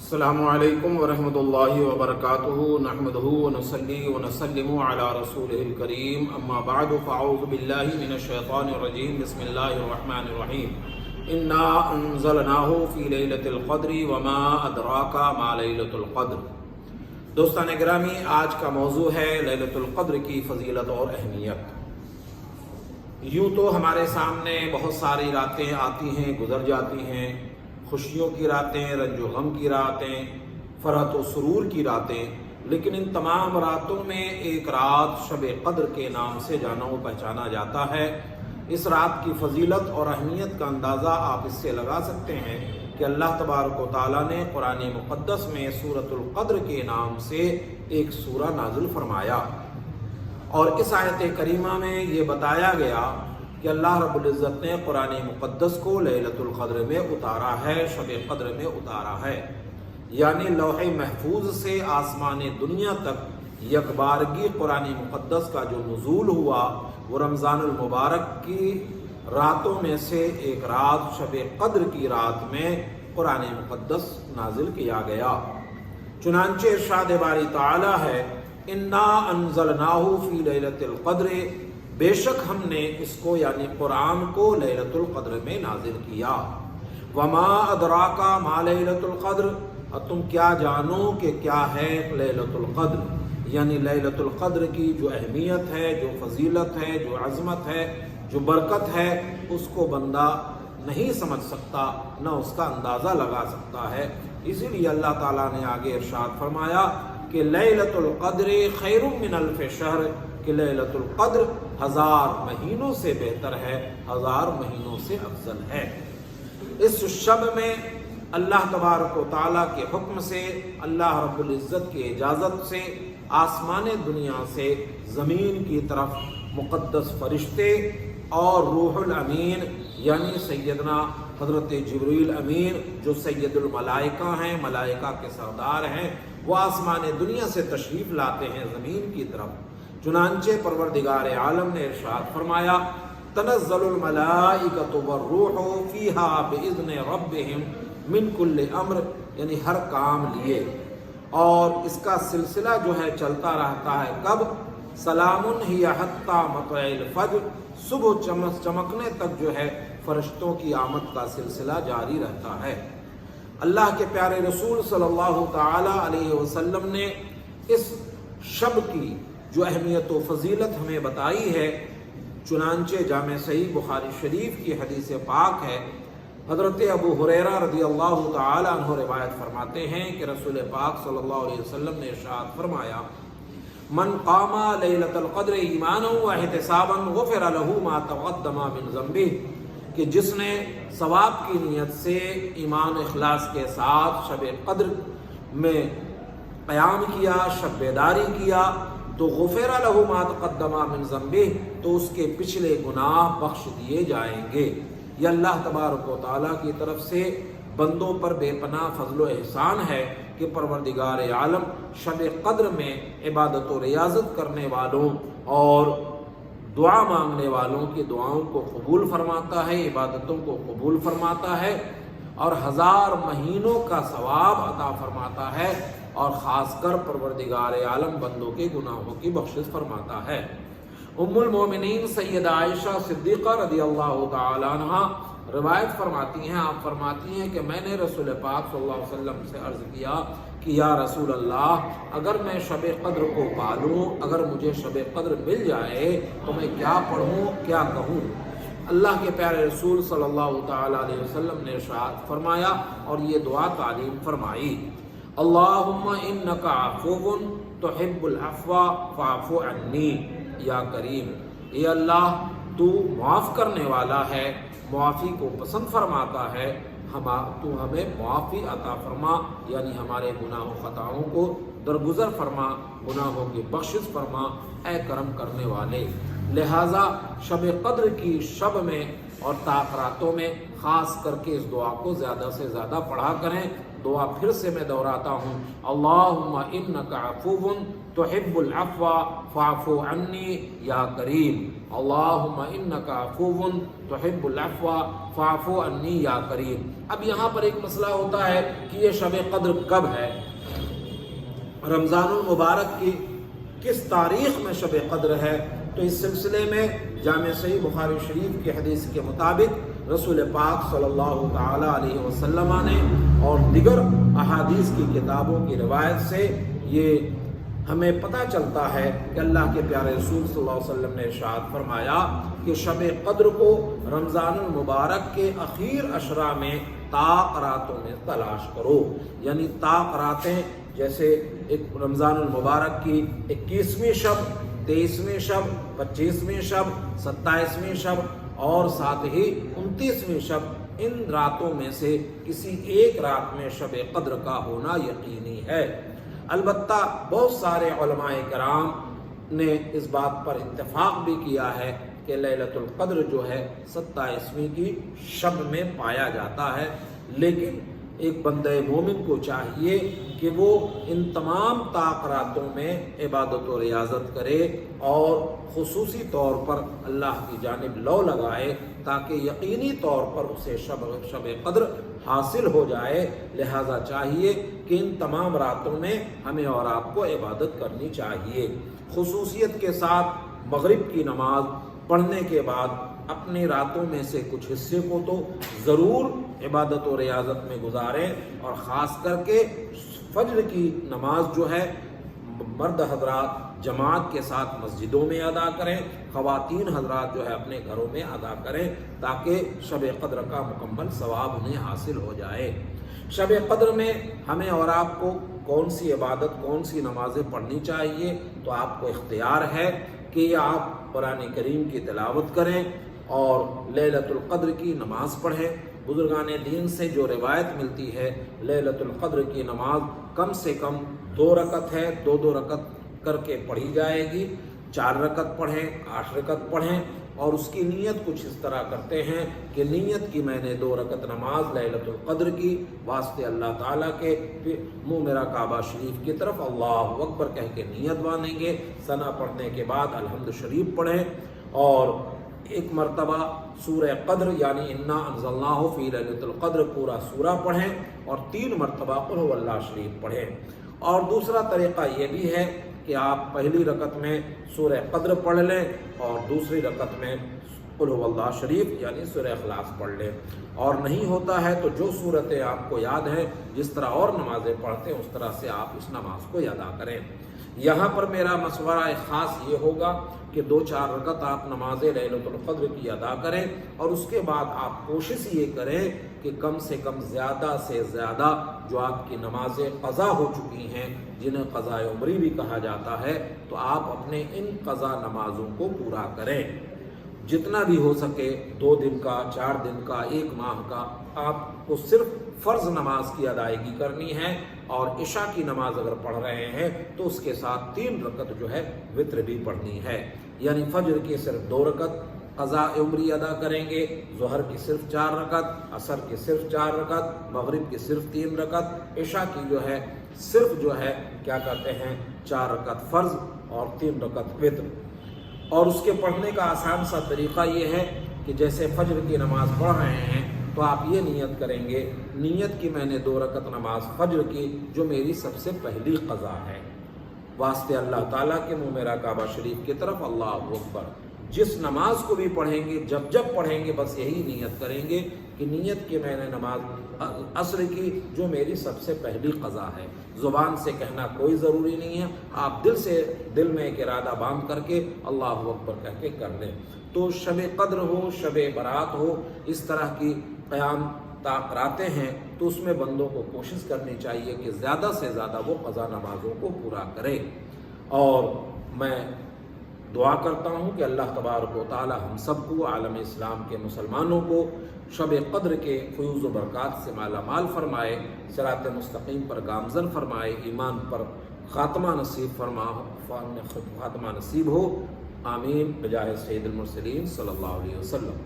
السلام علیکم ورحمۃ اللہ وبرکاتہ نحمدہ ونصلی ونسلم علی رسولہ الکریم اما بعد فاعوذ باللہ من الشیطان الرجیم بسم اللہ الرحمن الرحیم انا انزلناہ فی لیلۃ القدر وما ادراک ما لیلۃ القدر۔ دوستان گرامی، آج کا موضوع ہے لیلۃ القدر کی فضیلت اور اہمیت۔ یوں تو ہمارے سامنے بہت ساری راتیں آتی ہیں، گزر جاتی ہیں، خوشیوں کی راتیں، رنج و غم کی راتیں، فرحت و سرور کی راتیں، لیکن ان تمام راتوں میں ایک رات شب قدر کے نام سے جانا و پہچانا جاتا ہے۔ اس رات کی فضیلت اور اہمیت کا اندازہ آپ اس سے لگا سکتے ہیں کہ اللہ تبارک و تعالیٰ نے قرآن مقدس میں سورۃ القدر کے نام سے ایک سورہ نازل فرمایا، اور اس آیت کریمہ میں یہ بتایا گیا کہ اللہ رب العزت نے قرآن مقدس کو لیلۃ القدر میں اتارا ہے، شب قدر میں اتارا ہے، یعنی لوح محفوظ سے آسمان دنیا تک یکبارگی قرآن مقدس کا جو نزول ہوا وہ رمضان المبارک کی راتوں میں سے ایک رات شب قدر کی رات میں قرآن مقدس نازل کیا گیا۔ چنانچہ ارشاد باری تعالی ہے، انا انزلناہ فی لیلۃ القدر، بے شک ہم نے اس کو یعنی قرآن کو لیلۃ القدر میں نازل کیا۔ وما ادراک ما لیلۃ القدر، اور تم کیا جانو کہ کیا ہے لیلۃ القدر، یعنی لیلۃ القدر کی جو اہمیت ہے، جو فضیلت ہے، جو عظمت ہے، جو برکت ہے، اس کو بندہ نہیں سمجھ سکتا، نہ اس کا اندازہ لگا سکتا ہے۔ اسی لیے اللہ تعالیٰ نے آگے ارشاد فرمایا کہ لیلۃ القدر خیر من الف شہر، کہ لیلۃ القدر 1000 مہینوں سے بہتر ہے، 1000 مہینوں سے افضل ہے۔ اس شب میں اللہ تبارک و تعالیٰ کے حکم سے، اللہ رب العزت کی اجازت سے، آسمان دنیا سے زمین کی طرف مقدس فرشتے اور روح الامین یعنی سیدنا حضرت جبریل امین جو سید الملائکہ ہیں، ملائکہ کے سردار ہیں، وہ آسمان دنیا سے تشریف لاتے ہیں زمین کی طرف۔ چنانچہ پروردگار عالم نے ارشاد فرمایا، تنزل الملائکۃ والروح فیہا باذن ربہم من کل امر، یعنی ہر کام لیے، اور اس کا سلسلہ جو ہے چلتا رہتا ہے کب؟ سلام ہی حتی مطلع الفجر، صبح چمکنے تک جو ہے فرشتوں کی آمد کا سلسلہ جاری رہتا ہے۔ اللہ کے پیارے رسول صلی اللہ تعالی علیہ وسلم نے اس شب کی جو اہمیت و فضیلت ہمیں بتائی ہے، چنانچہ جامع صحیح بخاری شریف کی حدیث پاک ہے، حضرت ابو ہریرہ رضی اللہ تعالی عنہ روایت فرماتے ہیں کہ رسول پاک صلی اللہ علیہ وسلم نے ارشاد فرمایا، من قام لیلۃ القدر ایمانا واحتسابا غفر له ما تقدم من ذنبہ، کہ جس نے ثواب کی نیت سے ایمان اخلاص کے ساتھ شب قدر میں قیام کیا، شب بیداری کیا، تو غفر له ما تقدم من ذنبہ، تو اس کے پچھلے گناہ بخش دیے جائیں گے۔ یہ اللہ تبارک و تعالیٰ کی طرف سے بندوں پر بے پناہ فضل و احسان ہے کہ پروردگار عالم شب قدر میں عبادت و ریاضت کرنے والوں اور دعا مانگنے والوں کی دعاؤں کو قبول فرماتا ہے، عبادتوں کو قبول فرماتا ہے، اور 1000 مہینوں کا ثواب عطا فرماتا ہے، اور خاص کر پروردگار عالم بندوں کے گناہوں کی بخشش فرماتا ہے۔ ام المومنین سیدہ عائشہ صدیقہ رضی اللہ تعالی عنہ روایت فرماتی ہیں، آپ فرماتی ہیں کہ میں نے رسول پاک صلی اللہ علیہ وسلم سے عرض کیا کہ یا رسول اللہ، اگر میں شب قدر کو پالوں، اگر مجھے شب قدر مل جائے تو میں کیا پڑھوں، کیا کہوں؟ اللہ کے پیارے رسول صلی اللہ تعالی علیہ وسلم نے ارشاد فرمایا اور یہ دعا تعلیم فرمائی، اللہم انک عفو تحب العفو فاعف عنی یا کریم، اے اللہ تو معاف کرنے والا ہے، معافی کو پسند فرماتا ہے، تو ہمیں معافی عطا فرما، یعنی ہمارے گناہ و خطاؤں کو درگزر فرما، گناہوں کی بخشش فرما، اے کرم کرنے والے۔ لہٰذا شب قدر کی شب میں اور تاخراتوں میں خاص کر کے اس دعا کو زیادہ سے زیادہ پڑھا کریں، دعا پھر سے میں دہراتا ہوں، اللہم انکا عفو تحب العفو فاعف عنی یا کریم، اللہم انکا عفو تحب العفو فاعف عنی یا کریم۔ اب یہاں پر ایک مسئلہ ہوتا ہے کہ یہ شب قدر کب ہے، رمضان المبارک کی کس تاریخ میں شب قدر ہے؟ تو اس سلسلے میں جامع صحیح بخاری شریف کی حدیث کے مطابق رسول پاک صلی اللہ تعالی علیہ وسلم نے اور دیگر احادیث کی کتابوں کی روایت سے یہ ہمیں پتہ چلتا ہے کہ اللہ کے پیارے رسول صلی اللہ علیہ وسلم نے ارشاد فرمایا کہ شب قدر کو رمضان المبارک کے اخیر عشرہ میں طاق راتوں میں تلاش کرو، یعنی طاق راتیں جیسے ایک رمضان المبارک کی 21ویں شب، 23ویں شب، 25ویں شب، 27ویں شب اور ساتھ ہی 29ویں شب، ان راتوں میں سے کسی ایک رات میں شب قدر کا ہونا یقینی ہے۔ البتہ بہت سارے علماء کرام نے اس بات پر اتفاق بھی کیا ہے کہ لیلۃ القدر جو ہے 27ویں کی شب میں پایا جاتا ہے، لیکن ایک بندہ مومن کو چاہیے کہ وہ ان تمام طاق راتوں میں عبادت و ریاضت کرے اور خصوصی طور پر اللہ کی جانب لو لگائے تاکہ یقینی طور پر اسے شب قدر حاصل ہو جائے۔ لہذا چاہیے کہ ان تمام راتوں میں ہمیں اور آپ کو عبادت کرنی چاہیے۔ خصوصیت کے ساتھ مغرب کی نماز پڑھنے کے بعد اپنی راتوں میں سے کچھ حصے کو تو ضرور عبادت و ریاضت میں گزاریں، اور خاص کر کے فجر کی نماز جو ہے مرد حضرات جماعت کے ساتھ مسجدوں میں ادا کریں، خواتین حضرات جو ہے اپنے گھروں میں ادا کریں تاکہ شب قدر کا مکمل ثواب انہیں حاصل ہو جائے۔ شب قدر میں ہمیں اور آپ کو کون سی عبادت، کون سی نمازیں پڑھنی چاہیے؟ تو آپ کو اختیار ہے کہ آپ قرآن کریم کی تلاوت کریں اور لیلۃ القدر کی نماز پڑھیں۔ بزرگان دین سے جو روایت ملتی ہے، لیلۃ القدر کی نماز کم سے کم 2 رکعت ہے، 2 رکعت کر کے پڑھی جائے گی۔ 4 رکعت پڑھیں، 8 رکعت پڑھیں، اور اس کی نیت کچھ اس طرح کرتے ہیں کہ نیت کی میں نے 2 رکعت نماز لیلۃ القدر کی واسطے اللہ تعالیٰ کے، منہ میرا کعبہ شریف کی طرف اللہ اکبر کہہ کے نیت باندھیں گے۔ ثنا پڑھنے کے بعد الحمد شریف پڑھیں اور ایک مرتبہ سورہ قدر یعنی انا انزلناہ فی لیلۃ القدر پورا سورہ پڑھیں اور 3 مرتبہ قل ھو اللہ شریف پڑھیں۔ اور دوسرا طریقہ یہ بھی ہے کہ آپ پہلی رکعت میں سورہ قدر پڑھ لیں اور دوسری رکعت میں قل ھو اللہ شریف یعنی سورہ اخلاص پڑھ لیں، اور نہیں ہوتا ہے تو جو صورتیں آپ کو یاد ہیں جس طرح اور نمازیں پڑھتے ہیں اس طرح سے آپ اس نماز کو ادا کریں۔ یہاں پر میرا مشورہ خاص یہ ہوگا کہ 2-4 رکعت آپ نماز لیلۃ القدر کی ادا کریں، اور اس کے بعد آپ کوشش یہ کریں کہ کم سے کم زیادہ سے زیادہ جو آپ کی نمازیں قضا ہو چکی ہیں، جنہیں قضاء عمری بھی کہا جاتا ہے، تو آپ اپنے ان قضا نمازوں کو پورا کریں۔ جتنا بھی ہو سکے 2 دن کا، 4 دن کا، 1 ماہ کا، آپ کو صرف فرض نماز کی ادائیگی کرنی ہے، اور عشاء کی نماز اگر پڑھ رہے ہیں تو اس کے ساتھ 3 رکعت جو ہے وتر بھی پڑھنی ہے، یعنی فجر کی صرف 2 رکعت قضاء عمری ادا کریں گے، ظہر کی صرف 4 رکعت، عصر کی صرف 4 رکعت، مغرب کی صرف 3 رکعت، عشاء کی جو ہے صرف جو ہے کیا کہتے ہیں 4 رکعت فرض اور 3 رکعت وتر۔ اور اس کے پڑھنے کا آسان سا طریقہ یہ ہے کہ جیسے فجر کی نماز پڑھ رہے ہیں تو آپ یہ نیت کریں گے، نیت کی میں نے 2 رکعت نماز فجر کی جو میری سب سے پہلی قضا ہے، واسطے اللہ تعالیٰ کے منہ میرا کعبہ شریف کی طرف اللہ اکبر۔ جس نماز کو بھی پڑھیں گے جب پڑھیں گے بس یہی نیت کریں گے کہ نیت کی میں نے نماز عصر کی جو میری سب سے پہلی قضا ہے۔ زبان سے کہنا کوئی ضروری نہیں ہے، آپ دل میں ایک ارادہ باندھ کر کے اللہ اکبر کہہ کے کر لیں۔ تو شب قدر ہو، شب برات ہو، اس طرح کی قیام راتیں ہیں تو اس میں بندوں کو کوشش کرنی چاہیے کہ زیادہ سے زیادہ وہ قضا نمازوں کو پورا کرے۔ اور میں دعا کرتا ہوں کہ اللہ تبارک و تعالی ہم سب کو، عالم اسلام کے مسلمانوں کو شب قدر کے فیوز و برکات سے مالا مال فرمائے، صراط مستقیم پر گامزن فرمائے، ایمان پر خاتمہ نصیب ہو، آمین بجاہ سید المرسلین صلی اللہ علیہ وسلم۔